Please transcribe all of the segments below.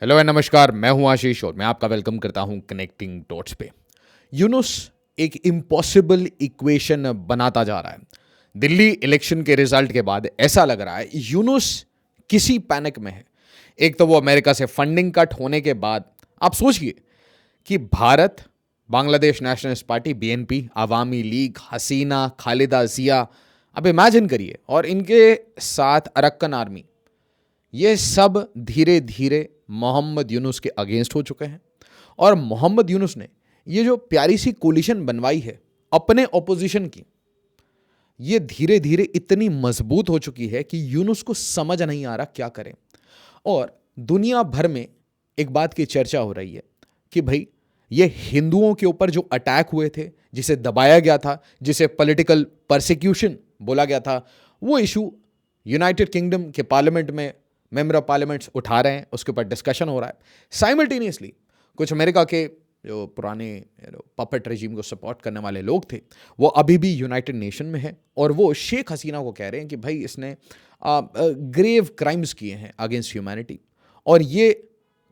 Hello and नमस्कार, मैं हूं आशीष और मैं आपका वेलकम करता हूं कनेक्टिंग डॉट्स पे। यूनुस एक इम्पॉसिबल इक्वेशन बनाता जा रहा है। दिल्ली इलेक्शन के रिजल्ट के बाद ऐसा लग रहा है यूनुस किसी पैनिक में है। एक तो वो अमेरिका से फंडिंग कट होने के बाद आप सोचिए कि Bharat, Bangladesh nationalist party BNP, Awami League, Hasina, Khaleda Zia, अब इमेजिन करिए, और इनके साथ अरक्कन आर्मी, ये सब धीरे धीरे मोहम्मद यूनुस के अगेंस्ट हो चुके हैं। और मोहम्मद यूनुस ने ये जो प्यारी सी कोलिशन बनवाई है अपने ऑपोजिशन की, ये धीरे धीरे इतनी मजबूत हो चुकी है कि यूनुस को समझ नहीं आ रहा क्या करें। और दुनिया भर में एक बात की चर्चा हो रही है कि भाई ये हिंदुओं के ऊपर जो अटैक हुए थे, जिसे दबाया गया था, जिसे पॉलिटिकल परसिक्यूशन बोला गया था, वो इशू यूनाइटेड किंगडम के पार्लियामेंट में मेंबर ऑफ पार्लियामेंट्स उठा रहे हैं, उसके ऊपर डिस्कशन हो रहा है। साइमल्टेनियसली कुछ अमेरिका के जो पुराने पपेट रेजिम को सपोर्ट करने वाले लोग थे, वो अभी भी यूनाइटेड नेशन में हैं और वो शेख हसीना को कह रहे हैं कि भाई इसने ग्रेव क्राइम्स किए हैं अगेंस्ट ह्यूमैनिटी। और ये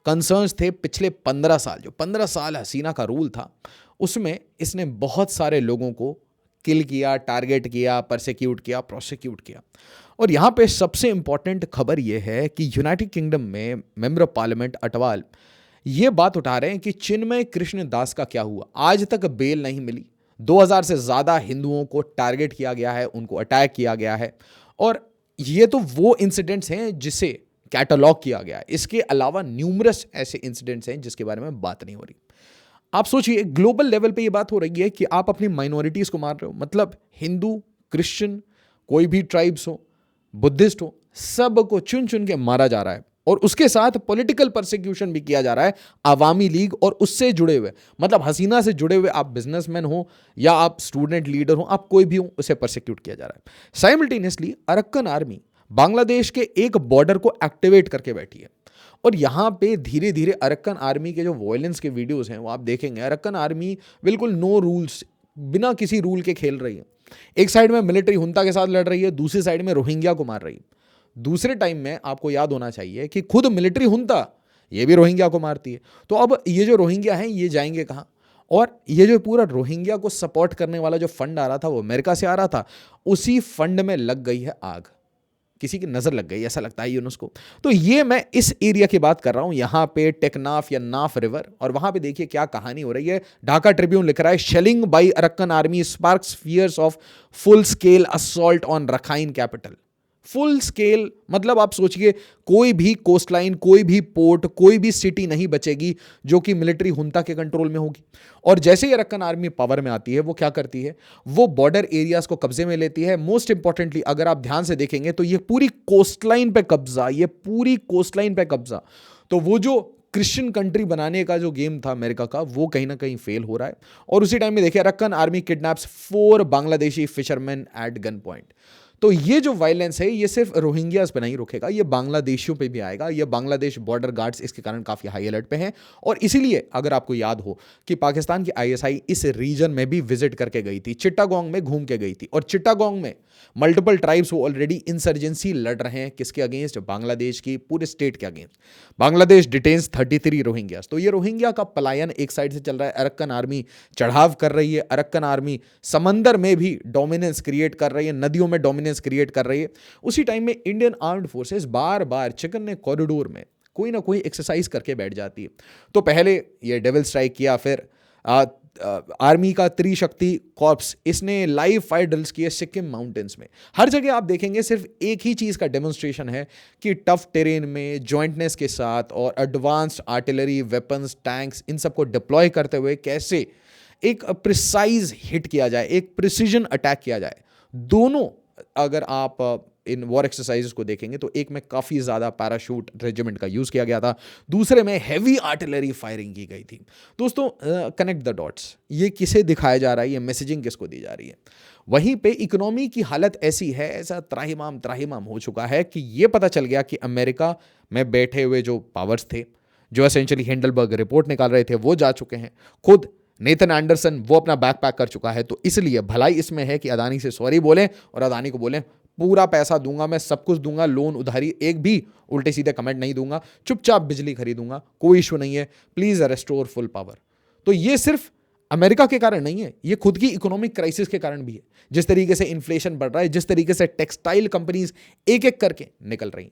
कंसर्न्स थे पिछले 15 साल, जो 15 साल हसीना का रूल था, उसमें इसने बहुत सारे लोगों को किल किया, टारगेट किया, परसिक्यूट किया, प्रोसिक्यूट किया। और यहाँ पे सबसे इंपॉर्टेंट खबर यह है कि यूनाइटेड किंगडम में मेंबर ऑफ पार्लियामेंट अटवाल ये बात उठा रहे हैं कि चिन्मय कृष्ण दास का क्या हुआ। आज तक बेल नहीं मिली, 2000 से ज़्यादा हिंदुओं को टारगेट किया गया है, उनको अटैक किया गया है। और ये तो वो इंसिडेंट्स हैं जिसे कैटलॉग किया गया है। इसके अलावा न्यूमरस ऐसे इंसिडेंट्स हैं जिसके बारे में बात नहीं हो रही। आप सोचिए, ग्लोबल लेवल पे ये बात हो रही है कि आप अपनी माइनॉरिटीज़ को मार रहे हो। मतलब हिंदू, क्रिश्चियन, कोई भी ट्राइब्स हो, बुद्धिस्ट हो, सबको चुन चुन के मारा जा रहा है। और उसके साथ पॉलिटिकल परसिक्यूशन भी किया जा रहा है अवामी लीग और उससे जुड़े हुए, मतलब हसीना से जुड़े हुए, आप बिजनेसमैन हो या आप स्टूडेंट लीडर हो, आप कोई भी हो, उसे परसिक्यूट किया जा रहा है। साइमल्टेनियसली अरक्कन आर्मी बांग्लादेश के एक बॉर्डर को एक्टिवेट करके बैठी है। और यहाँ पे धीरे धीरे अरक्कन आर्मी के जो वॉयलेंस के वीडियोस हैं वो आप देखेंगे, अरक्कन आर्मी बिल्कुल नो रूल्स, बिना किसी रूल के खेल रही है। एक साइड में मिलिट्री हुंता के साथ लड़ रही है, दूसरी साइड में रोहिंग्या को मार रही है। दूसरे टाइम में आपको याद होना चाहिए कि खुद मिलिट्री हुंता ये भी रोहिंग्या को मारती है। तो अब ये जो रोहिंग्या हैं ये जाएंगे कहाँ? और ये जो पूरा रोहिंग्या को सपोर्ट करने वाला जो फंड आ रहा था वो अमेरिका से आ रहा था, उसी फंड में लग गई है आग। किसी की नजर लग गई, ऐसा लगता है यूनुस को। तो ये मैं इस एरिया की बात कर रहा हूं, यहां पे टेकनाफ या नाफ रिवर, और वहां पे देखिए क्या कहानी हो रही है। ढाका ट्रिब्यून लिख रहा है, shelling by Arakan army sparks fears of full scale assault on Rakhine capital. Full scale मतलब आप सोचिए, कोई भी कोस्टलाइन, कोई भी पोर्ट, कोई भी सिटी नहीं बचेगी जो कि मिलिट्री हुंता के कंट्रोल में होगी। और जैसे ही अरक्कन आर्मी पावर में आती है, वो क्या करती है, वो बॉर्डर एरियाज को कब्जे में लेती है। मोस्ट इंपॉर्टेंटली अगर आप ध्यान से देखेंगे तो ये पूरी कोस्टलाइन पे कब्जा, ये पूरी कोस्टलाइन पे कब्जा। तो वो जो क्रिश्चियन कंट्री बनाने का जो गेम था अमेरिका का, वो कहीं ना कहीं फेल हो रहा है। और उसी टाइम में देखिए, Arakan army kidnaps 4 Bangladeshi fisherman at gun point. तो ये जो वायलेंस है ये सिर्फ रोहिंग्यास पे नहीं रुकेगा, ये बांग्लादेशियों पे भी आएगा। ये बांग्लादेश बॉर्डर गार्ड्स इसके कारण काफ़ी हाई अलर्ट पे हैं। और इसीलिए अगर आपको याद हो कि पाकिस्तान की आईएसआई इस रीजन में भी विजिट करके गई थी, चिट्टागोंग में घूम के गई थी। और चिट्टागोंग में मल्टीपल ट्राइब्स वो ऑलरेडी इंसर्जेंसी लड़ रहे हैं। किसके अगेंस्ट? बांग्लादेश की पूरे स्टेट के अगेंस्ट। बांग्लादेश डिटेन्स 33 रोहिंग्यास। तो ये रोहिंग्या का पलायन एक साइड से चल रहा है, अरक्कन आर्मी चढ़ाव कर रही है, अरक्कन आर्मी समंदर में भी डोमिनेंस क्रिएट कर रही है, नदियों में डोमिनेंस क्रिएट कर रही है। उसी टाइम में इंडियन आर्म्ड फोर्सेस बार बार चिकन ने कॉरिडोर में कोई ना कोई एक्सरसाइज करके बैठ जाती है। तो पहले ये डेविल स्ट्राइक किया, फिर आर्मी का त्रिशक्ति कॉर्प्स, इसने लाइव फायर ड्रिल्स किए सिक्किम माउंटेन्स में। हर जगह आप देखेंगे सिर्फ एक ही चीज़ का डेमोन्स्ट्रेशन है कि टफ टेरेन में जॉइंटनेस के साथ और एडवांस्ड आर्टिलरी, वेपन्स, टैंक्स, इन सबको डिप्लॉय करते हुए कैसे एक प्रिसाइज हिट किया जाए, एक प्रिसीजन अटैक किया जाए। दोनों अगर आप इन वॉर एक्सरसाइजेस को देखेंगे तो एक में काफ़ी ज़्यादा पैराशूट रेजिमेंट का यूज़ किया गया था, दूसरे में हैवी आर्टिलरी फायरिंग की गई थी। दोस्तों, कनेक्ट द डॉट्स, ये किसे दिखाया जा रहा है, ये मैसेजिंग किसको दी जा रही है? वहीं पे इकोनॉमी की हालत ऐसी है, ऐसा त्राहिमाम त्राहिमाम हो चुका है कि ये पता चल गया कि अमेरिका में बैठे हुए जो पावर्स थे, जो एसेंशियली हिंडलबर्ग रिपोर्ट निकाल रहे थे, वो जा चुके हैं। खुद नेथन एंडरसन वो अपना बैग पैक कर चुका है। तो इसलिए भलाई इसमें है कि अदानी से सॉरी बोलें और अदानी को बोलें पूरा पैसा दूंगा, मैं सब कुछ दूंगा, लोन उधारी, एक भी उल्टे सीधे कमेंट नहीं दूंगा, चुपचाप बिजली खरीदूंगा, कोई इशू नहीं है, प्लीज रेस्टोर फुल पावर। तो ये सिर्फ अमेरिका के कारण नहीं है, ये खुद की इकोनॉमिक क्राइसिस के कारण भी है। जिस तरीके से इन्फ्लेशन बढ़ रहा है, जिस तरीके से टेक्सटाइल कंपनीज एक एक करके निकल रही हैं,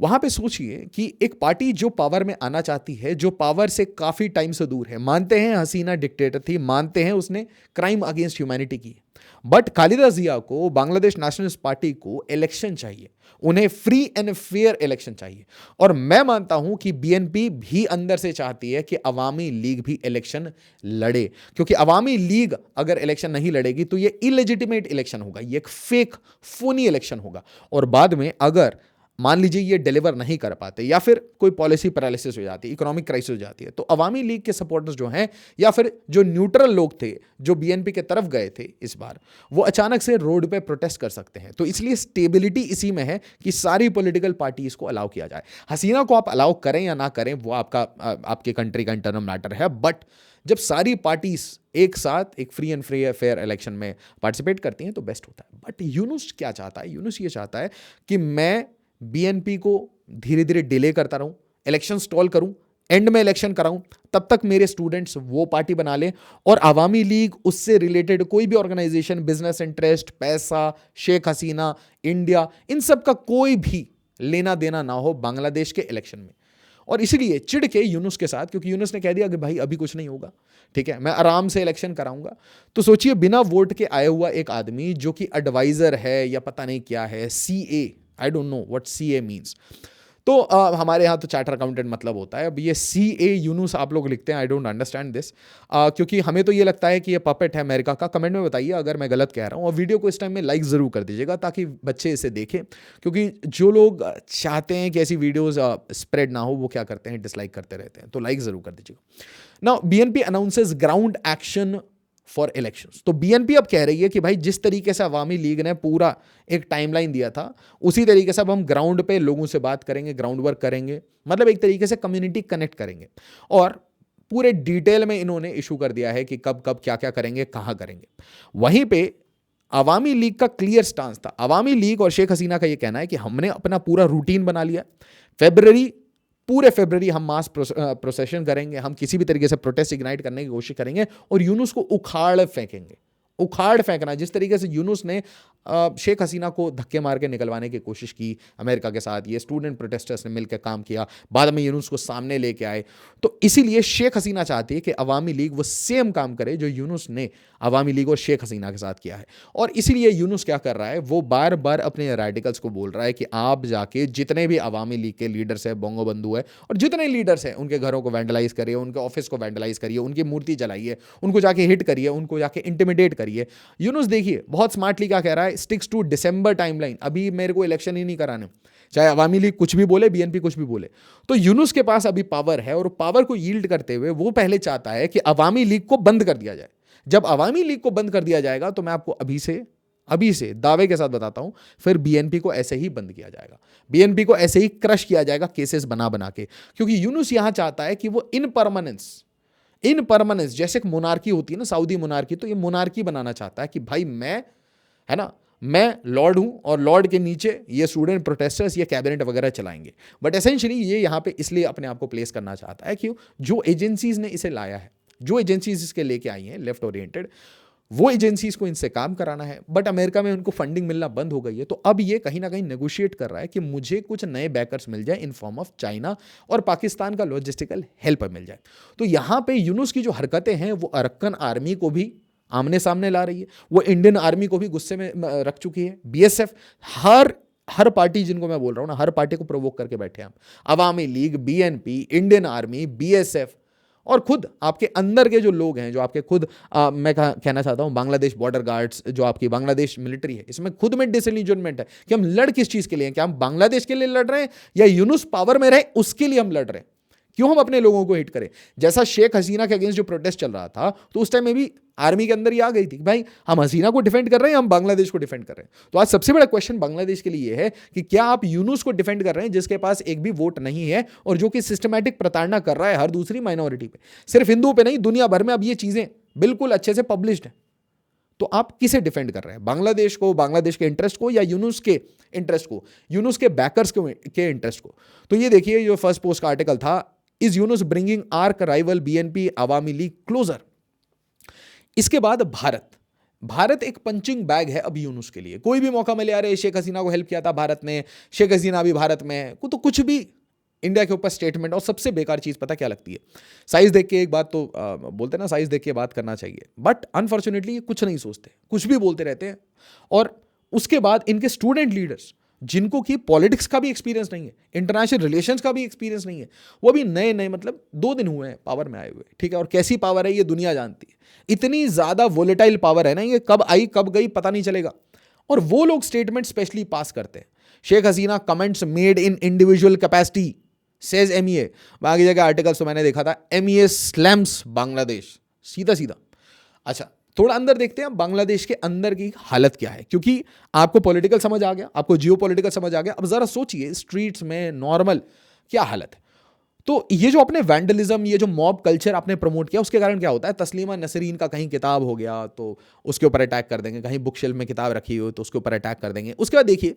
वहां पे सोचिए कि एक पार्टी जो पावर में आना चाहती है, जो पावर से काफी टाइम से दूर है, मानते हैं हसीना डिक्टेटर थी, मानते हैं उसने क्राइम अगेंस्ट ह्यूमैनिटी की, बट खालिदा जिया को, बांग्लादेश नेशनलिस्ट पार्टी को इलेक्शन चाहिए, उन्हें फ्री एंड फेयर इलेक्शन चाहिए। और मैं मानता हूं कि बीएनपी भी अंदर से चाहती है कि अवामी लीग भी इलेक्शन लड़े, क्योंकि अवामी लीग अगर इलेक्शन नहीं लड़ेगी तो ये इलेजिटिमेट इलेक्शन होगा, ये एक फेक फोनी इलेक्शन होगा। और बाद में अगर मान लीजिए ये डिलीवर नहीं कर पाते या फिर कोई पॉलिसी पैरालिसिस हो जाती है, इकोनॉमिक क्राइसिस हो जाती है, तो अवामी लीग के सपोर्टर्स जो हैं या फिर जो न्यूट्रल लोग थे जो बीएनपी के तरफ गए थे इस बार, वो अचानक से रोड पे प्रोटेस्ट कर सकते हैं। तो इसलिए स्टेबिलिटी इसी में है कि सारी पॉलिटिकल पार्टीज को अलाउ किया जाए। हसीना को आप अलाउ करें या ना करें वो आपके कंट्री का इंटरनल मैटर है, बट जब सारी पार्टीज एक साथ एक फ्री एंड फेयर इलेक्शन में पार्टिसिपेट करती हैं तो बेस्ट होता है। बट यूनुस क्या चाहता है? यूनुस ये चाहता है कि मैं बीएनपी को धीरे धीरे डिले करता रहूं, इलेक्शन स्टॉल करूं, एंड में इलेक्शन कराऊं, तब तक मेरे स्टूडेंट्स वो पार्टी बना लें और अवामी लीग, उससे रिलेटेड कोई भी ऑर्गेनाइजेशन, बिजनेस इंटरेस्ट, पैसा, शेख हसीना, इंडिया, इन सब का कोई भी लेना देना ना हो बांग्लादेश के इलेक्शन में। और इसीलिए चिढ़ के यूनुस के साथ, क्योंकि यूनुस ने कह दिया कि भाई अभी कुछ नहीं होगा, ठीक है, मैं आराम से इलेक्शन कराऊंगा। तो सोचिए बिना वोट के आया हुआ एक आदमी जो कि एडवाइजर है या पता नहीं क्या है, CA, I don't know what CA means, तो हमारे यहाँ तो चार्टर अकाउंटेंट मतलब होता है। अब ये सीए यूनुस आप लोग लिखते हैं, आई डोंट अंडरस्टैंड दिस, क्योंकि हमें तो ये लगता है कि ये पपेट है अमेरिका का। कमेंट में बताइए अगर मैं गलत कह रहा हूँ, और वीडियो को इस टाइम में लाइक ज़रूर कर दीजिएगा ताकि बच्चे इसे देखें, क्योंकि जो लोग चाहते हैं कि ऐसी वीडियोज़ स्प्रेड ना हो वो क्या करते हैं, डिसलाइक करते रहते हैं। तो लाइक ज़रूर कर दीजिएगा। Now BNP announces ground action for elections. तो बीएनपी अब कह रही है कि भाई जिस तरीके से अवामी लीग ने पूरा एक टाइमलाइन दिया था, उसी तरीके से अब हम ग्राउंड पे लोगों से बात करेंगे, ग्राउंड वर्क करेंगे, मतलब एक तरीके से कम्युनिटी कनेक्ट करेंगे। और पूरे डिटेल में इन्होंने इशू कर दिया है कि कब कब क्या क्या करेंगे, कहां करेंगे। वहीं पे अवामी लीग का क्लियर स्टांस था। अवामी लीग और शेख हसीना का यह कहना है कि हमने अपना पूरा रूटीन बना लिया, पूरे फरवरी हम मास प्रोसेशन करेंगे, हम किसी भी तरीके से प्रोटेस्ट इग्नाइट करने की कोशिश करेंगे और यूनुस को उखाड़ फेंकेंगे। उखाड़ फेंकना, जिस तरीके से यूनुस ने शेख हसीना को धक्के मार के निकलवाने की कोशिश की अमेरिका के साथ, ये स्टूडेंट प्रोटेस्टर्स ने मिलकर काम किया, बाद में यूनुस को सामने लेके आए। तो इसीलिए शेख हसीना चाहती है कि अवामी लीग वो सेम काम करे जो यूनुस ने अवामी लीग और शेख हसीना के साथ किया है। और इसीलिए यूनुस क्या कर रहा है, वो बार बार अपने रेडिकल्स को बोल रहा है कि आप जाके जितने भी अवामी लीग के लीडर्स है, बोंगो बंधु है और जितने लीडर्स हैं, उनके घरों को वैंडलाइज करिए, उनके ऑफिस को वैंडलाइज करिए, उनकी मूर्ति जलाइए, उनको जाके हिट करिए, उनको जाके इंटिमिडेट करिए। यूनुस देखिए बहुत स्मार्टली क्या कह रहा है, स्टिक्स टू दिसंबर टाइमलाइन। अभी मेरे को इलेक्शन ही नहीं कराने, चाहे अवामी लीग कुछ भी बोले, बीएनपी कुछ भी बोले। तो यूनुस के पास अभी पावर है और पावर को यील्ड करते हुए वो पहले चाहता है कि अवामी लीग को बंद कर दिया जाए। जब अवामी लीग को बंद कर दिया जाएगा तो मैं आपको अभी से दावे के साथ बताता हूं, फिर बीएनपी को ऐसे ही बंद किया जाएगा, बीएनपी को ऐसे ही क्रश किया जाएगा केसेस बना बना के। क्योंकि यूनुस यहां चाहता है कि वो इन परमानेंस जैसे एक मोनार्की होती है ना, सऊदी मोनार्की, तो ये मोनार्की बनाना चाहता है कि भाई मैं लॉर्ड हूं और लॉर्ड के नीचे ये स्टूडेंट प्रोटेस्टर्स, ये कैबिनेट वगैरह चलाएंगे। बट एसेंशियली ये यहां पे इसलिए अपने आप को प्लेस करना चाहता है कि जो एजेंसीज ने इसे लाया है, जो एजेंसीज इसके लेके आई हैं लेफ्ट ओरिएंटेड, वो एजेंसीज को इनसे काम कराना है। बट अमेरिका में उनको फंडिंग मिलना बंद हो गई है, तो अब ये कहीं ना कहीं नेगोशिएट कर रहा है कि मुझे कुछ नए बैकर्स मिल जाए इन फॉर्म ऑफ चाइना और पाकिस्तान का लॉजिस्टिकल हेल्प मिल जाए। तो यहां पे यूनुस की जो हरकतें हैं वो अरक्कन आर्मी को भी आमने सामने ला रही है, वो इंडियन आर्मी को भी गुस्से में रख चुकी है। बीएसएफ, हर पार्टी जिनको मैं बोल रहा हूं ना, हर पार्टी को प्रोवोक करके बैठे हम, Awami League, BNP, Indian army, BSF और खुद आपके अंदर के जो लोग हैं, जो आपके खुद मैं कहना चाहता हूं बांग्लादेश बॉर्डर गार्ड्स, जो आपकी बांग्लादेश मिलिट्री है, इसमें खुद में डिसइल्यूजनमेंट है कि हम लड़ किस चीज के लिए हैं, क्या हम बांग्लादेश के लिए लड़ रहे हैं या यूनुस पावर में रहे उसके लिए हम लड़ रहे हैं। क्यों हम अपने लोगों को हिट करें? जैसा शेख हसीना के अगेंस्ट जो प्रोटेस्ट चल रहा था, तो उस टाइम में भी आर्मी के अंदर ही आ गई थी भाई हम हसीना को डिफेंड कर रहे हैं, हम बांग्लादेश को डिफेंड कर रहे हैं। तो आज सबसे बड़ा क्वेश्चन बांग्लादेश के लिए है कि क्या आप यूनुस को डिफेंड कर रहे हैं जिसके पास एक भी वोट नहीं है और जो कि सिस्टमैटिक प्रताड़ना कर रहा है हर दूसरी माइनॉरिटी पे, सिर्फ हिंदुओं पे नहीं, दुनिया भर में अब ये चीजें बिल्कुल अच्छे से पब्लिश्ड है। तो आप किसे डिफेंड कर रहे हैं? बांग्लादेश को, बांग्लादेश के इंटरेस्ट को, या यूनुस के इंटरेस्ट को, यूनुस के बैकर्स के इंटरेस्ट को? तो ये देखिए, जो फर्स्ट पोस्ट का आर्टिकल था, is Yunus bringing arch rival BNP Awami League closer. इसके बाद भारत एक पंचिंग बैग है अब यूनुस के लिए। कोई भी मौका मिले, अरे शेख हसीना को हेल्प किया था भारत ने, शेख हसीना भी भारत में है, तो कुछ भी इंडिया के ऊपर स्टेटमेंट। और सबसे बेकार चीज पता क्या लगती है? साइज देख के एक बात तो बोलते ना, साइज देख के बात करना चाहिए, बट अनफॉर्चुनेटली ये कुछ नहीं सोचते, कुछ भी बोलते रहते हैं। और उसके बाद इनके स्टूडेंट लीडर्स, जिनको कि पॉलिटिक्स का भी एक्सपीरियंस नहीं है, इंटरनेशनल रिलेशंस का भी एक्सपीरियंस नहीं है, वो भी नए नए, मतलब 2 दिन हुए हैं पावर में आए हुए, ठीक है। और कैसी पावर है ये दुनिया जानती है, इतनी ज्यादा वोलेटाइल पावर है ना, ये कब आई कब गई पता नहीं चलेगा। और वो लोग स्टेटमेंट स्पेशली पास करते हैं, Sheikh Hasina comments made in individual capacity says MEA. बाकी जगह आर्टिकल्स तो मैंने देखा था, एमईए स्लैम्स बांग्लादेश, सीधा सीधा। अच्छा, थोड़ा अंदर देखते हैं बांग्लादेश के अंदर की हालत क्या है, क्योंकि आपको पॉलिटिकल समझ आ गया, आपको जियो पॉलिटिकल समझ आ गया। अब जरा सोचिए स्ट्रीट्स में नॉर्मल क्या हालत है। तो ये जो अपने वैंडलिज्म, ये जो मॉब कल्चर आपने प्रमोट किया, उसके कारण क्या होता है? तस्लीमा नसरीन का कहीं किताब हो गया तो उसके ऊपर अटैक कर देंगे, कहीं बुक शेल्फ में किताब रखी हो तो उसके ऊपर अटैक कर देंगे। उसके बाद देखिए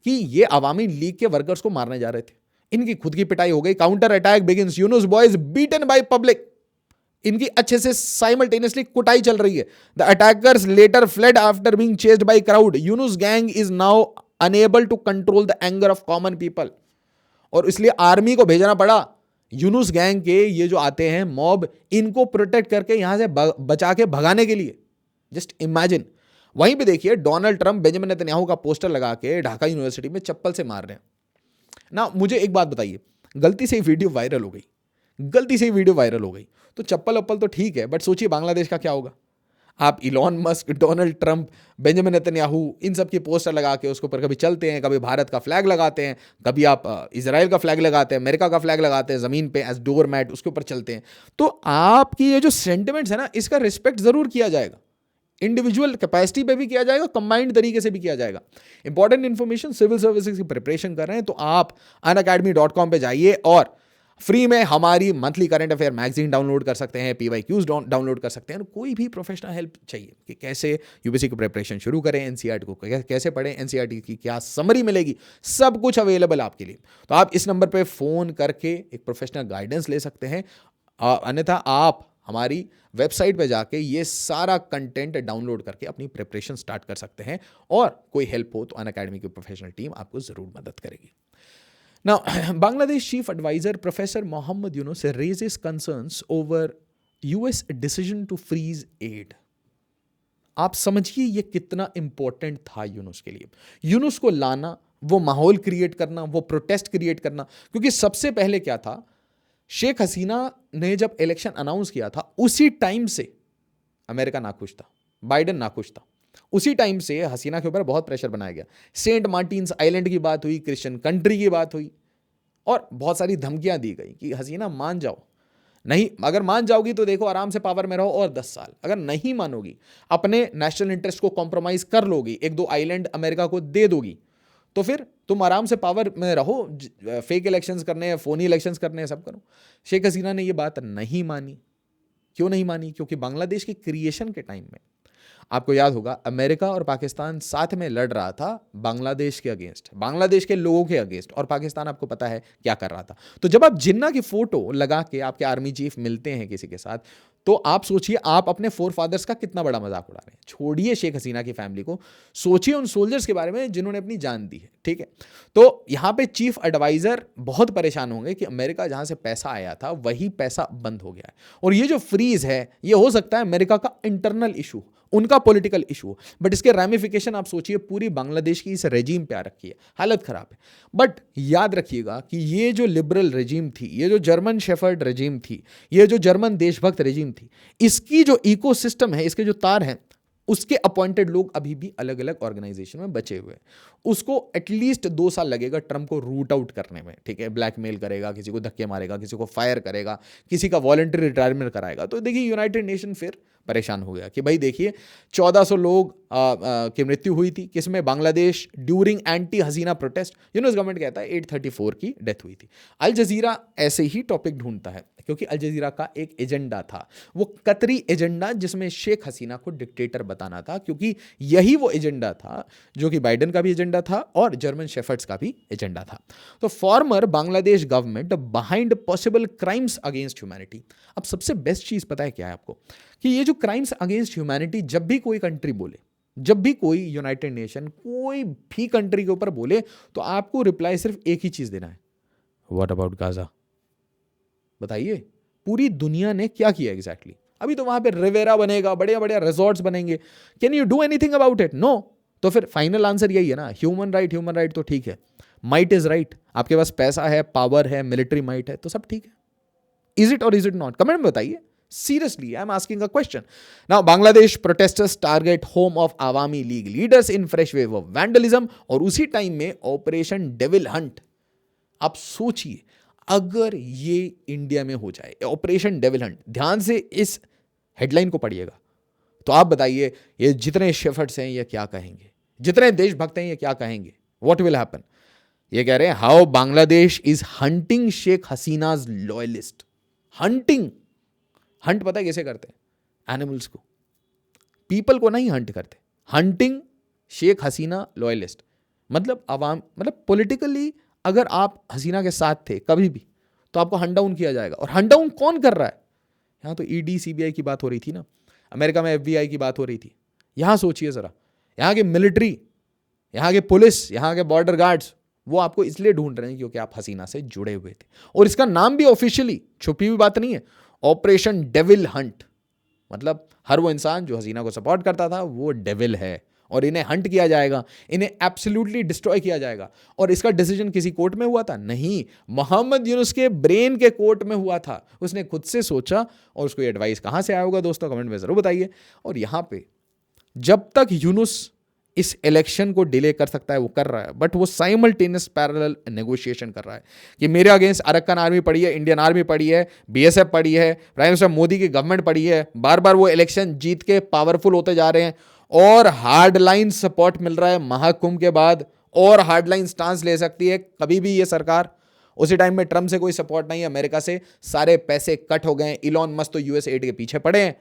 कि ये अवामी लीग के वर्कर्स को मारने जा रहे थे, इनकी खुद की पिटाई हो गई, counter attack begins, Yunus boys beaten by public, इनकी अच्छे से साइमल्टेनियसली कुटाई चल रही है। The attackers later fled after being chased by crowd, Yunus gang is now unable to control the anger of common people. और इसलिए आर्मी को भेजना पड़ा यूनुस गैंग के ये जो आते हैं मॉब, इनको प्रोटेक्ट करके यहां से बचा के भगाने के लिए। Just imagine. वहीं पे देखिए डोनाल्ड ट्रंप बेंजामिन नेतन्याहू का पोस्टर लगा के ढाका यूनिवर्सिटी में चप्पल से मार रहे हैं ना। मुझे एक बात बताइए, गलती से ही वीडियो वायरल हो गई, गलती से ही वीडियो वायरल हो गई, तो चप्पल वप्पल तो ठीक है, बट सोचिए बांग्लादेश का क्या होगा। आप Elon Musk, Donald Trump, Benjamin Netanyahu, इन सब की पोस्टर लगा के उसके ऊपर कभी चलते हैं, कभी भारत का फ्लैग लगाते हैं, कभी आप इजराइल का फ्लैग लगाते हैं, अमेरिका का फ्लैग लगाते हैं, जमीन पे एज डोर मैट उसके ऊपर चलते हैं। तो आपकी ये जो सेंटिमेंट्स है ना, इसका रिस्पेक्ट जरूर किया जाएगा, इंडिविजुअल कैपेसिटी पे भी किया जाएगा, कंबाइंड तरीके से भी किया जाएगा। इंपॉर्टेंट इन्फॉर्मेशन, सिविल सर्विसेज की प्रिपरेशन कर रहे हैं तो आप unacademy.com पे जाइए और फ्री में हमारी monthly current affair magazine download कर सकते हैं, PYQs डाउनलोड कर सकते हैं। कोई भी प्रोफेशनल हेल्प चाहिए कि कैसे यूपीएससी की प्रिपरेशन शुरू करें, एनसीईआरटी को कैसे पढ़ें, एनसीईआरटी की क्या समरी मिलेगी, सब कुछ अवेलेबल आपके लिए। तो आप इस नंबर पे फ़ोन करके एक प्रोफेशनल गाइडेंस ले सकते हैं। अन्यथा आप हमारी वेबसाइट पे जाके ये सारा कंटेंट डाउनलोड करके अपनी प्रिपरेशन स्टार्ट कर सकते हैं। और कोई हेल्प हो तो अनअकैडमी की प्रोफेशनल टीम आपको ज़रूर मदद करेगी। Now, Bangladesh Chief Advisor Professor Mohammad Yunus raises concerns over US decision to freeze aid. आप समझिए ये कितना इंपॉर्टेंट था यूनुस के लिए। यूनुस को लाना, वो माहौल क्रिएट करना, वो प्रोटेस्ट क्रिएट करना। क्योंकि सबसे पहले क्या था, शेख हसीना ने जब इलेक्शन अनाउंस किया था उसी टाइम से अमेरिका नाखुश था, बाइडेन नाखुश था। उसी टाइम से हसीना के ऊपर बहुत प्रेशर बनाया गया। सेंट मार्टिन्स आइलैंड की बात हुई, क्रिश्चियन कंट्री की बात हुई और बहुत सारी धमकियां दी गई कि हसीना मान जाओ, नहीं अगर मान जाओगी तो देखो आराम से पावर में रहो और 10 साल, अगर नहीं मानोगी, अपने नेशनल इंटरेस्ट को कॉम्प्रोमाइज कर लोगी, 1-2 आइलैंड अमेरिका को दे दोगी, तो फिर तुम आराम से पावर में रहो, फेक इलेक्शंस करने हैं, फोनी इलेक्शंस करने हैं, सब करो। शेख हसीना ने ये बात नहीं मानी। क्यों नहीं मानी? क्योंकि बांग्लादेश के क्रिएशन के टाइम में आपको याद होगा अमेरिका और पाकिस्तान साथ में लड़ रहा था बांग्लादेश के अगेंस्ट, बांग्लादेश के लोगों के अगेंस्ट, और पाकिस्तान आपको पता है क्या कर रहा था। तो जब आप जिन्ना की फोटो लगा के आपके आर्मी चीफ मिलते हैं किसी के साथ, तो आप सोचिए आप अपने फोर फादर्स का कितना बड़ा मजाक उड़ा रहे हैं। छोड़िए शेख हसीना की फैमिली को, सोचिए उन सोल्जर्स के बारे में जिन्होंने अपनी जान दी है, ठीक है। तो यहां पे चीफ एडवाइजर बहुत परेशान होंगे कि अमेरिका जहां से पैसा आया था वही पैसा बंद हो गया है, और ये जो फ्रीज है ये हो सकता है अमेरिका का इंटरनल इशू, उनका पॉलिटिकल इशू, बट इसके रैमिफिकेशन आप सोचिए पूरी बांग्लादेश की इस रेजिम पे आ रखी है, हालत खराब है। बट याद रखिएगा कि ये जो लिबरल रेजिम थी, ये जो जर्मन शेफर्ड रेजिम थी, ये जो जर्मन देशभक्त रेजिम थी, इसकी जो इकोसिस्टम है, इसके जो तार हैं, उसके अपॉइंटेड लोग अभी भी अलग अलग ऑर्गेनाइजेशन में बचे हुए हैं। उसको एटलीस्ट 2 साल लगेगा ट्रंप को रूट आउट करने में, ठीक है। ब्लैकमेल करेगा, किसी को धक्के मारेगा, किसी को फायर करेगा, किसी का वॉलंटरी रिटायरमेंट कराएगा। तो देखिए यूनाइटेड नेशन फिर परेशान हो गया कि भाई देखिए 1400 लोग की मृत्यु हुई थी। किसमें? बांग्लादेश ड्यूरिंग एंटी हसीना प्रोटेस्ट। यूनुस गवर्नमेंट कहता है 834 की डेथ हुई थी। अल जजीरा ऐसे ही टॉपिक ढूंढता है क्योंकि अल जजीरा का एक एजेंडा था, वो कतरी एजेंडा, जिसमें शेख हसीना को डिक्टेटर बताना था, क्योंकि यही वो एजेंडा था जो कि बाइडेन का भी एजेंडा था और जर्मन शेफर्ड्स का भी एजेंडा था। तो farmer Bangladesh government behind possible crimes against humanity. अब सबसे बेस्ट चीज पता है क्या है आपको? कि ये जो क्राइम्स अगेंस्ट ह्यूमैनिटी जब भी कोई कंट्री बोले, जब भी कोई यूनाइटेड नेशन कोई भी कंट्री के ऊपर बोले, तो आपको रिप्लाई सिर्फ एक ही चीज देना है, व्हाट अबाउट गाजा? बताइए पूरी दुनिया ने क्या किया एग्जैक्टली? अभी तो वहां पे रिवेरा बनेगा, बढ़िया बढ़िया रिजॉर्ट्स बनेंगे, can you do anything about it? No. तो फिर फाइनल आंसर यही है ना, ह्यूमन राइट तो ठीक है, माइट इज राइट, आपके पास पैसा है, पावर है, मिलिट्री माइट है, तो सब ठीक है। इज इट और इज इट नॉट? कमेंट में बताइए। Seriously, I'm asking a question. Now, Bangladesh protesters target home of Awami League leaders in fresh wave of vandalism, और उसी टाइम में ऑपरेशन डेविल हंट। आप सोचिए अगर ये इंडिया में हो जाए, ऑपरेशन डेविल हंट, ध्यान से इस हेडलाइन को पढ़िएगा, तो आप बताइए ये जितने शेफर्ड्स हैं ये क्या कहेंगे, जितने देशभक्त हैं ये क्या कहेंगे? What will happen? ये कह रहे हैं how Bangladesh is hunting Sheikh Hasina's loyalist. Hunting, hunt पता है कैसे करते हैं? एनिमल्स को, पीपल को नहीं हंट करते। हंटिंग शेख हसीना लॉयलिस्ट मतलब अवाम, मतलब पॉलिटिकली अगर आप हसीना के साथ थे कभी भी, तो आपको हंट डाउन किया जाएगा। और हंट डाउन कौन कर रहा है? यहां तो ईडी सीबीआई की बात हो रही थी ना, अमेरिका में एफबीआई की बात हो रही थी। यहां सोचिए जरा, यहां के मिलिट्री, यहां के पुलिस, यहां के बॉर्डर गार्ड्स, वो आपको इसलिए ढूंढ रहे हैं क्योंकि आप हसीना से जुड़े हुए थे। और इसका नाम भी ऑफिशियली, छुपी हुई बात नहीं है, ऑपरेशन डेविल हंट। मतलब हर वो इंसान जो हसीना को सपोर्ट करता था वो डेविल है, और इन्हें हंट किया जाएगा, इन्हें एब्सोल्युटली डिस्ट्रॉय किया जाएगा। और इसका डिसीजन किसी कोर्ट में हुआ था? नहीं, मोहम्मद यूनुस के ब्रेन के कोर्ट में हुआ था। उसने खुद से सोचा, और उसको एडवाइस कहां से आया होगा दोस्तों, कमेंट में जरूर बताइए। और यहां पे जब तक यूनुस इस इलेक्शन को डिले कर सकता है वो कर रहा है, बट वो साइमल्टेनियस पैरेलल नेगोशिएशन कर रहा है कि मेरे अगेंस्ट अरक्कन आर्मी पड़ी है, इंडियन आर्मी पड़ी है, बीएसएफ पड़ी है, प्राइम मिनिस्टर मोदी की गवर्नमेंट पड़ी है, बार बार वो इलेक्शन जीत के पावरफुल होते जा रहे हैं, और हार्डलाइन सपोर्ट मिल रहा है महाकुंभ के बाद, और हार्डलाइन स्टांस ले सकती है कभी भी ये सरकार। उसी टाइम में ट्रम्प से कोई सपोर्ट नहीं है, अमेरिका से सारे पैसे कट हो गए, इलॉन मस्क तो यूएस एड के पीछे पड़े हैं।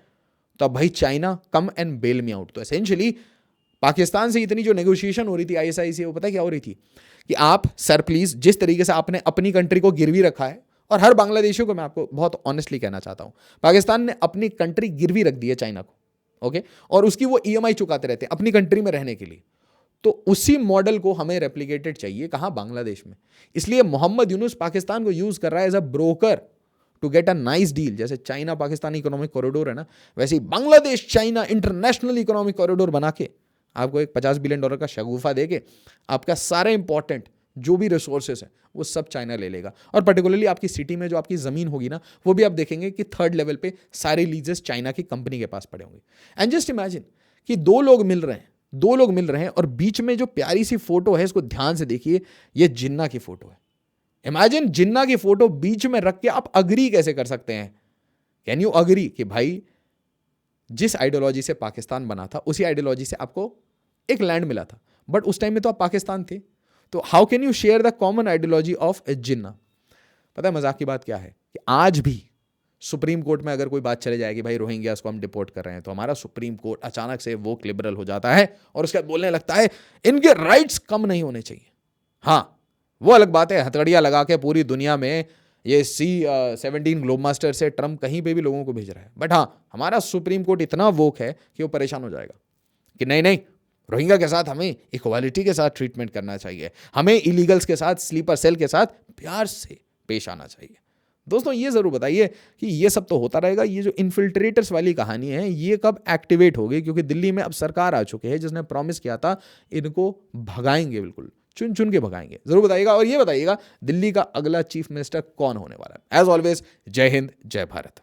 तो अब भाई China come and bail me out. तो एसेंशियली पाकिस्तान से इतनी जो नेगोशिएशन हो रही थी आईएसआई से, वो पता क्या हो रही थी कि आप सर प्लीज, जिस तरीके से आपने अपनी कंट्री को गिरवी रखा है, और हर बांग्लादेशियों को मैं आपको बहुत ऑनेस्टली कहना चाहता हूं, पाकिस्तान ने अपनी कंट्री गिरवी रख दी है चाइना को, ओके, और उसकी वो ईएमआई चुकाते रहते हैं अपनी कंट्री में रहने के लिए। तो उसी मॉडल को हमें रेप्लिकेटेड चाहिए, कहां? बांग्लादेश में। इसलिए मोहम्मद यूनुस पाकिस्तान को यूज कर रहा है as a broker to get a nice deal. जैसे चाइना पाकिस्तान इकोनॉमिक कॉरिडोर है ना, वैसे ही Bangladesh China international economic corridor बना के आपको एक $50 बिलियन का शगुफा देके आपका सारे इंपॉर्टेंट जो भी रिसोर्सेस है वो सब चाइना ले लेगा। और पर्टिकुलरली आपकी सिटी में जो आपकी ज़मीन होगी ना, वो भी आप देखेंगे कि 3rd लेवल पे सारे लीजेस चाइना की कंपनी के पास पड़े होंगे। एंड जस्ट इमेजिन कि दो लोग मिल रहे हैं और बीच में जो प्यारी सी फोटो है, इसको ध्यान से देखिए, ये जिन्ना की फोटो है। इमेजिन जिन्ना की फोटो बीच में रख के आप अग्री कैसे कर सकते हैं? कैन यू अग्री कि भाई जिस आइडियोलॉजी से पाकिस्तान बना था उसी आइडियोलॉजी से आपको एक लैंड मिला था, बट उस टाइम में तो आप पाकिस्तान थे, तो how can you share the common ideology of Jinnah? पता है मजाक की बात क्या है कि आज भी सुप्रीम कोर्ट में अगर कोई बात चले जाएगी भाई रोहिंग्यास को हम डिपोर्ट कर रहे हैं, तो हमारा सुप्रीम कोर्ट अचानक से वो लिबरल हो जाता है और उसके बाद बोलने लगता है इनके राइट्स कम नहीं होने चाहिए। हाँ, वो अलग बात है, हथकड़ियां लगा के पूरी दुनिया में ये C-17 ग्लोब मास्टर से ट्रम्प कहीं पे भी लोगों को भेज रहा है, बट हाँ हमारा सुप्रीम कोर्ट इतना वोक है कि वो परेशान हो जाएगा कि नहीं, रोहिंग्या के साथ हमें इक्वालिटी के साथ ट्रीटमेंट करना चाहिए, हमें इलीगल्स के साथ, स्लीपर सेल के साथ प्यार से पेश आना चाहिए। दोस्तों ये जरूर बताइए कि ये सब तो होता रहेगा, ये जो इन्फिल्ट्रेटर्स वाली कहानी है ये कब एक्टिवेट होगी? क्योंकि दिल्ली में अब सरकार आ चुके हैं जिसने प्रॉमिस किया था इनको भगाएंगे, बिल्कुल चुन चुन के भगाएंगे। जरूर बताइएगा, और ये बताइएगा दिल्ली का अगला चीफ मिनिस्टर कौन होने वाला है। एज ऑलवेज, जय हिंद, जय भारत।